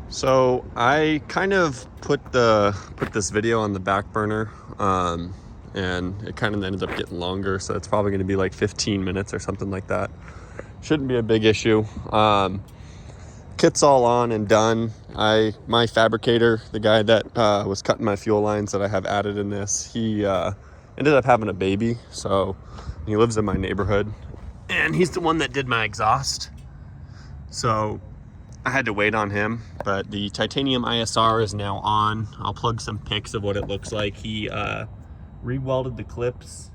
So I kind of put this video on the back burner, and it kind of ended up getting longer, so it's probably going to be like 15 minutes or something like that. Shouldn't be a big issue. Kit's all on and done. My fabricator, the guy that was cutting my fuel lines that I have added in this, he ended up having a baby, so he lives in my neighborhood, and he's the one that did my exhaust. So I had to wait on him, but the titanium ISR is now on. I'll plug some pics of what it looks like. He re-welded the clips,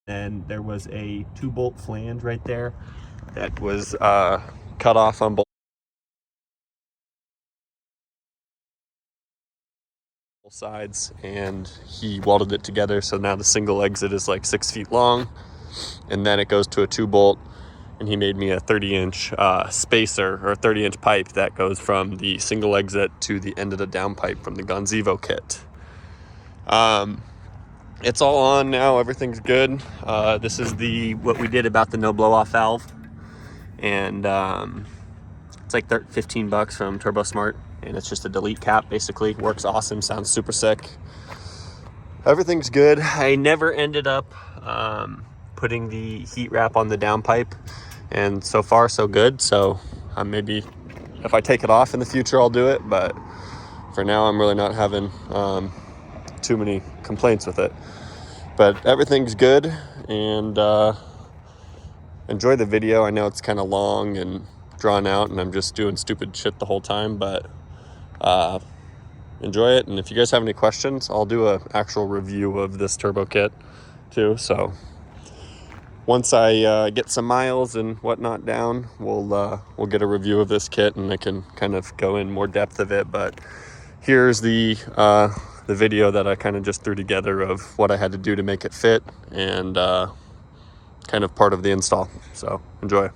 and there was a 2-bolt flange right there that was cut off on both sides, and he welded it together, so now the single exit is like 6 feet long, and then it goes to a 2-bolt, and he made me a 30-inch spacer, or a 30-inch pipe that goes from the single exit to the end of the downpipe from the Gonzevo kit. It's all on now, everything's good. This is what we did about the no blow-off valve, and it's like $15 from Turbo Smart, and it's just a delete cap, basically. Works awesome, sounds super sick. Everything's good. I never ended up putting the heat wrap on the downpipe, and so far so good. So maybe if I take it off in the future, I'll do it, but for now I'm really not having too many complaints with it. But everything's good, and enjoy the video. I know it's kind of long and drawn out, and I'm just doing stupid shit the whole time, but enjoy it. And if you guys have any questions, I'll do an actual review of this turbo kit too. So once I get some miles and whatnot down, we'll get a review of this kit, and I can kind of go in more depth of it. But here's the video that I kind of just threw together of what I had to do to make it fit, and kind of part of the install. So enjoy.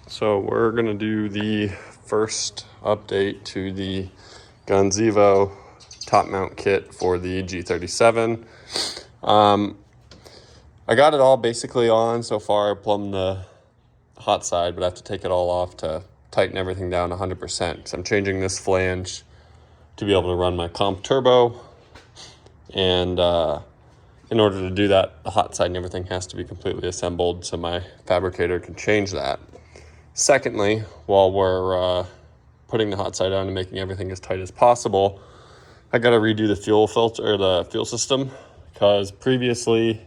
So we're gonna do the first update to the Gonzevo top mount kit for the G37. I got it all basically on so far. I plumbed the hot side, but I have to take it all off to tighten everything down 100%. So I'm changing this flange to be able to run my comp turbo, and in order to do that, the hot side and everything has to be completely assembled, so my fabricator can change that. Secondly, while we're putting the hot side on and making everything as tight as possible, I got to redo the fuel filter, or the fuel system, because previously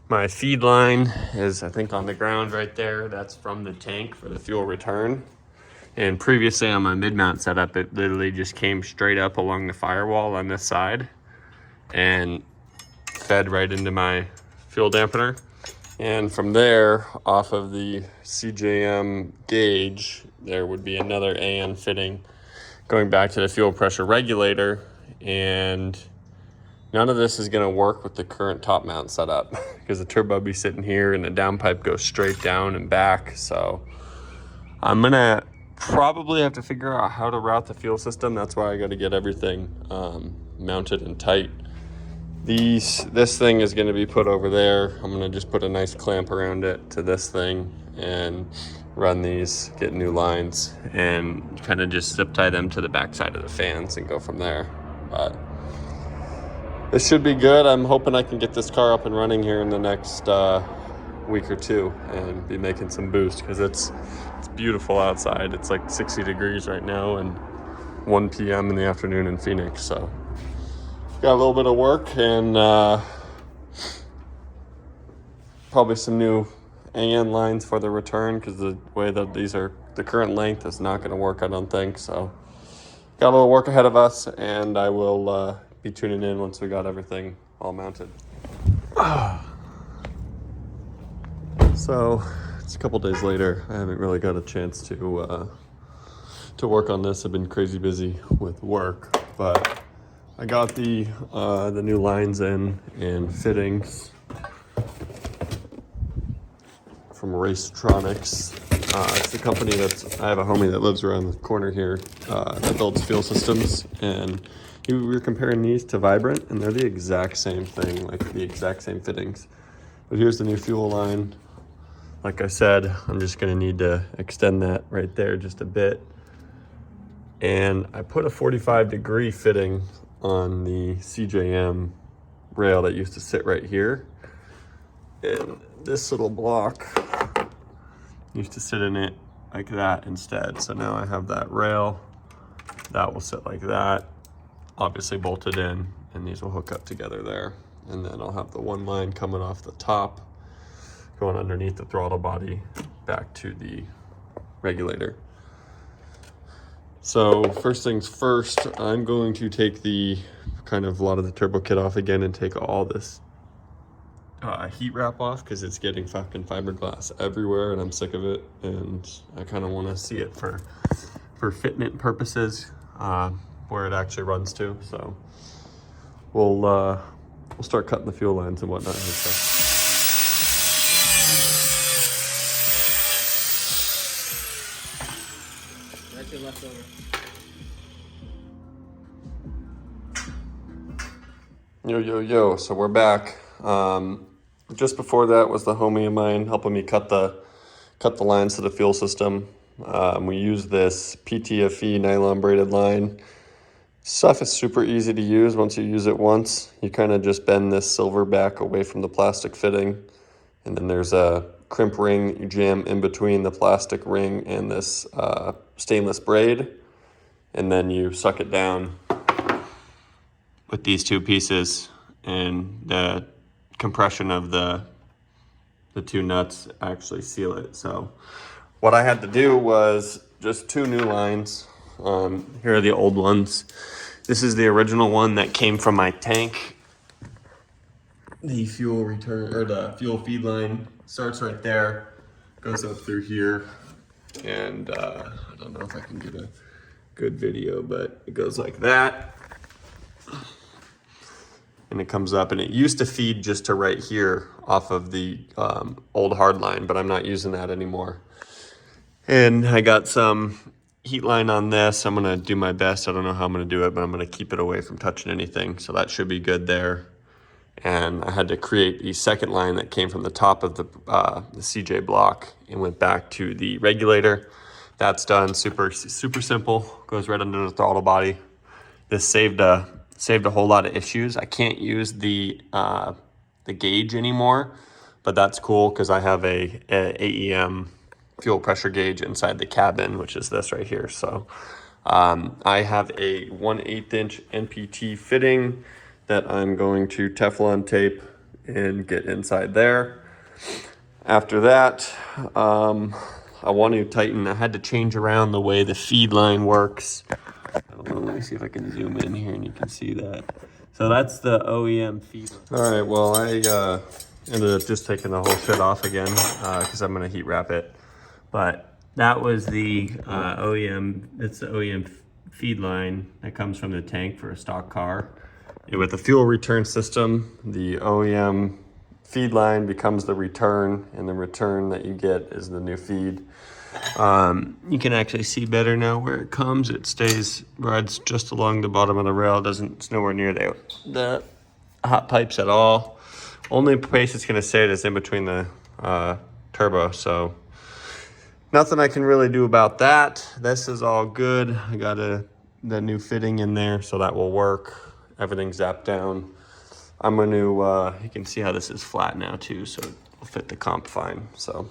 my feed line is, I think, on the ground right there. That's from the tank for the fuel return. And previously on my mid-mount setup, it literally just came straight up along the firewall on this side and fed right into my fuel dampener. And from there, off of the CJM gauge, there would be another AN fitting going back to the fuel pressure regulator. And none of this is going to work with the current top mount setup because the turbo be sitting here and the downpipe goes straight down and back. So I'm going to probably have to figure out how to route the fuel system. That's why I got to get everything mounted and tight. This thing is going to be put over there. I'm going to just put a nice clamp around it to this thing and run these, get new lines, and kind of just zip tie them to the back side of the fans and go from there. But this should be good. I'm hoping I can get this car up and running here in the next week or two and be making some boost, because it's beautiful outside. It's like 60 degrees right now and 1 p.m. in the afternoon in Phoenix. So got a little bit of work, and probably some new AN lines for the return, because the way that these are, the current length is not going to work, I don't think. So got a little work ahead of us, and I will be tuning in once we got everything all mounted. So it's a couple days later. I haven't really got a chance to work on this. I've been crazy busy with work, but I got the new lines in and fittings from Racetronics. It's a company I have a homie that lives around the corner here that builds fuel systems, and we were comparing these to Vibrant, and they're the exact same thing, like the exact same fittings. But here's the new fuel line. Like I said, I'm just gonna need to extend that right there just a bit. And I put a 45-degree fitting on the CJM rail that used to sit right here. And this little block used to sit in it like that instead. So now I have that rail, that will sit like that, obviously bolted in, and these will hook up together there. And then I'll have the one line coming off the top, going underneath the throttle body back to the regulator. So first things first, I'm going to take a lot of the turbo kit off again and take all this heat wrap off, because it's getting fucking fiberglass everywhere and I'm sick of it, and I kind of want to see it for fitment purposes, where it actually runs to. So we'll start cutting the fuel lines and whatnot. That's your leftover. Yo, so we're back. Just before that was the homie of mine helping me cut the lines to the fuel system. We use this PTFE nylon braided line. Stuff is super easy to use once you use it once. You kind of just bend this silver back away from the plastic fitting, and then there's a crimp ring you jam in between the plastic ring and this stainless braid, and then you suck it down with these two pieces, and the compression of the two nuts actually seal it. So what I had to do was just 2 new lines. Here are the old ones. This is the original one that came from my tank. The fuel return, or the fuel feed line, starts right there, goes up through here, and I don't know if I can get a good video, but it goes like that. And it comes up, and it used to feed just to right here off of the old hard line, but I'm not using that anymore. And I got some heat line on this. I'm gonna do my best. I don't know how I'm gonna do it, but I'm gonna keep it away from touching anything. So that should be good there. And I had to create the second line that came from the top of the CJ block and went back to the regulator. That's done. Super simple. Goes right under the throttle body. This saved a whole lot of issues. I can't use the gauge anymore, but that's cool because I have a AEM fuel pressure gauge inside the cabin, which is this right here. So I have a 1/8 inch NPT fitting that I'm going to Teflon tape and get inside there. After that, I want to tighten. I had to change around the way the feed line works. I don't know, let me see if I can zoom in here and you can see that. So that's the OEM feed line. All right, well, I ended up just taking the whole shit off again because I'm gonna heat wrap it. But that was the OEM, it's the OEM feed line that comes from the tank for a stock car. And with the fuel return system, the OEM feed line becomes the return, and the return that you get is the new feed. You can actually see better now where it comes. It rides just along the bottom of the rail. It's nowhere near the hot pipes at all. Only place it's gonna sit is in between the turbo, so nothing I can really do about that. This is all good. I got the new fitting in there, so that will work. Everything's zapped down. I'm gonna, you can see how this is flat now too, so it'll fit the comp fine. So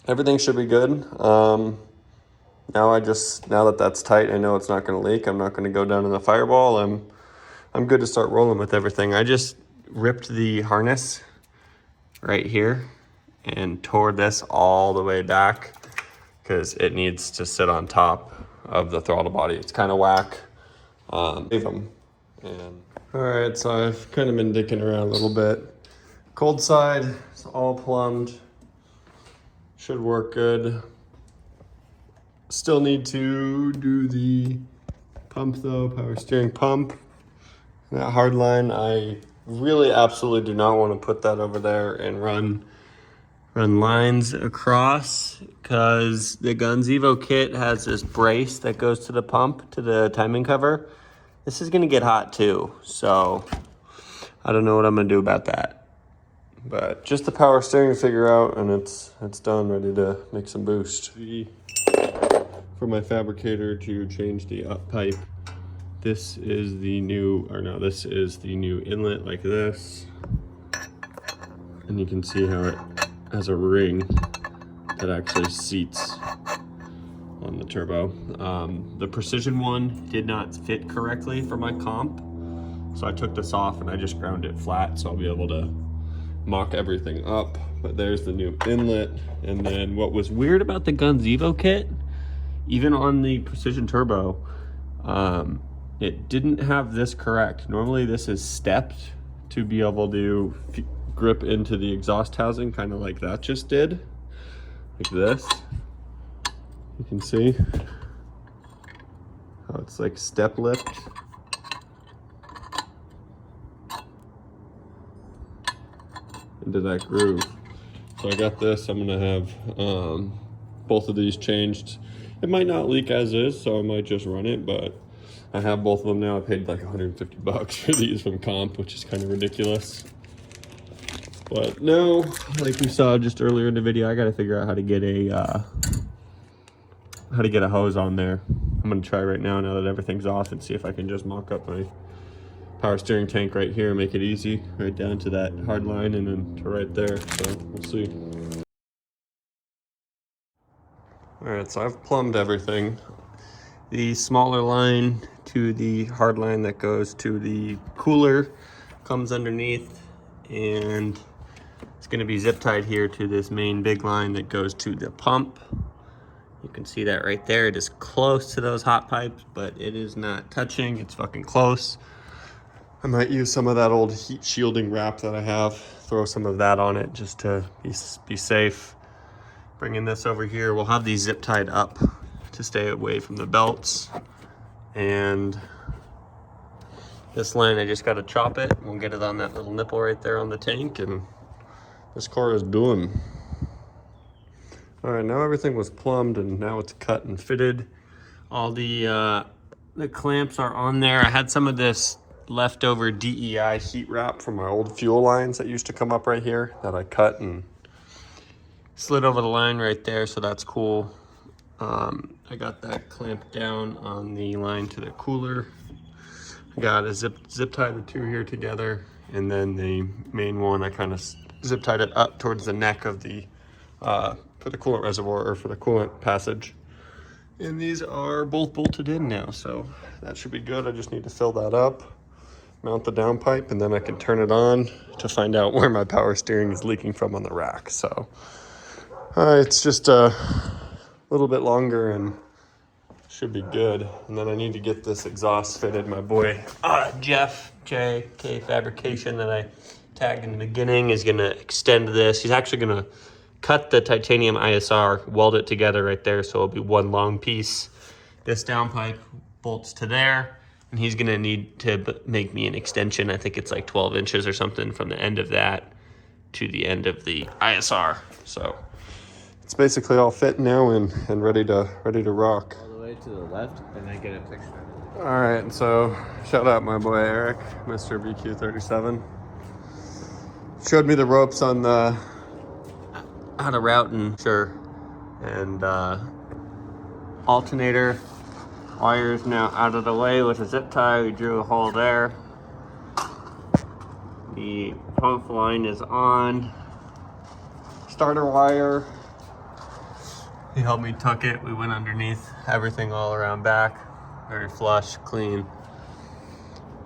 everything should be good. Now that that's tight, I know it's not gonna leak. I'm not gonna go down in the fireball. I'm good to start rolling with everything. I just ripped the harness right here and tore this all the way back because it needs to sit on top of the throttle body. It's kind of whack. All right, so I've kind of been dicking around a little bit. Cold side, it's all plumbed. Should work good. Still need to do the pump though, power steering pump. That hard line, I really absolutely do not want to put that over there and run lines across, because the Gonzevo kit has this brace that goes to the pump, to the timing cover, This is gonna get hot too, so I don't know what I'm gonna do about that. But just the power steering to figure out, and it's done, ready to make some boost. For my fabricator to change the up pipe, this is the new, this is the new inlet like this. And you can see how it has a ring that actually seats on the turbo. The precision one did not fit correctly for my comp. So I took this off and I just ground it flat so I'll be able to mock everything up. But there's the new inlet. And then what was weird about the Gonzevo kit, even on the precision turbo, it didn't have this correct. Normally this is stepped to be able to grip into the exhaust housing, kind of like that just did, like this. You can see how it's like step lipped. Into that groove. So I got this. I'm gonna have both of these changed. It might not leak as is, so I might just run it, but I have both of them now. I paid like 150 bucks for these from comp, which is kind of ridiculous. But no, like we saw just earlier in the video, I gotta figure out how to get a hose on there. I'm gonna try right now that everything's off and see if I can just mock up my power steering tank right here, make it easy, right down to that hard line and then to right there. So we'll see. All right, so I've plumbed everything. The smaller line to the hard line that goes to the cooler comes underneath, and it's going to be zip tied here to this main big line that goes to the pump. You can see that right there. It is close to those hot pipes, but it is not touching. It's fucking close. I might use some of that old heat shielding wrap that I have, throw some of that on it just to be safe. Bringing this over here, we'll have these zip tied up to stay away from the belts. And this line, I just got to chop it. We'll get it on that little nipple right there on the tank, and this car is done. All right, now everything was plumbed and now it's cut and fitted. All the clamps are on there. I had some of this leftover DEI heat wrap from my old fuel lines that used to come up right here that I cut and slid over the line right there, so that's cool. I got that clamped down on the line to the cooler. I got a zip tied the two here together, and then the main one I kind of zip tied it up towards the neck of the for the coolant reservoir, or for the coolant passage. And these are both bolted in now, so that should be good. I just need to fill that up, mount the downpipe, and then I can turn it on to find out where my power steering is leaking from on the rack. So it's just a little bit longer and should be good. And then I need to get this exhaust fitted. My boy Jeff JK Fabrication that I tagged in the beginning is gonna extend this. He's actually gonna cut the titanium ISR, weld it together right there, so it'll be one long piece. This downpipe bolts to there, and he's gonna need to make me an extension. I think it's like 12 inches or something from the end of that to the end of the ISR. So it's basically all fit now and ready to rock. All the way to the left, and I get a picture. All right, so shout out my boy Eric, Mr. BQ37. Showed me the ropes on the how to route and alternator wires now out of the way with a zip tie. We drew a hole there. The pump line is on. Starter wire, he helped me tuck it. We went underneath everything all around back, very flush, clean,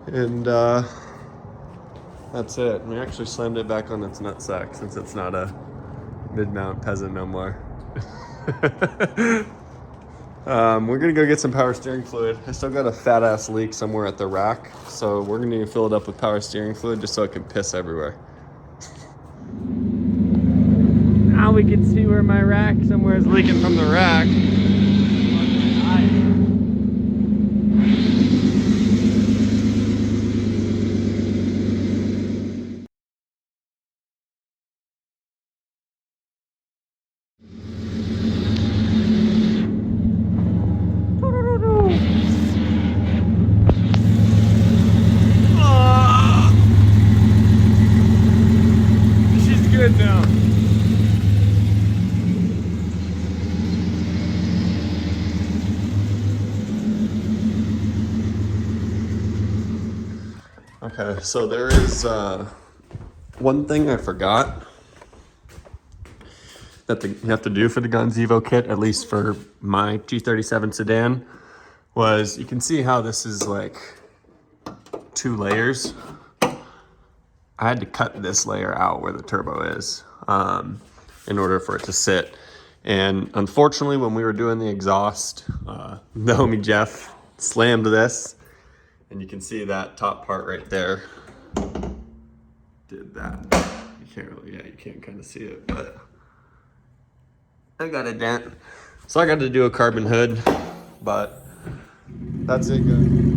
and that's it. We actually slammed it back on its nutsack since it's not a mid-mount peasant no more. We're gonna go get some power steering fluid. I still got a fat ass leak somewhere at the rack, so we're gonna fill it up with power steering fluid just so it can piss everywhere. Now we can see where my rack somewhere is leaking from the rack. good now. Okay, so there is one thing I forgot that you have to do for the Gonzevo kit, at least for my G37 Sedan, was you can see how this is like 2 layers. I had to cut this layer out where the turbo is in order for it to sit. And unfortunately, when we were doing the exhaust, the homie Jeff slammed this, and you can see that top part right there did that. You can't really, yeah, you can't kind of see it, but I got a dent. So I got to do a carbon hood, but that's it, guys.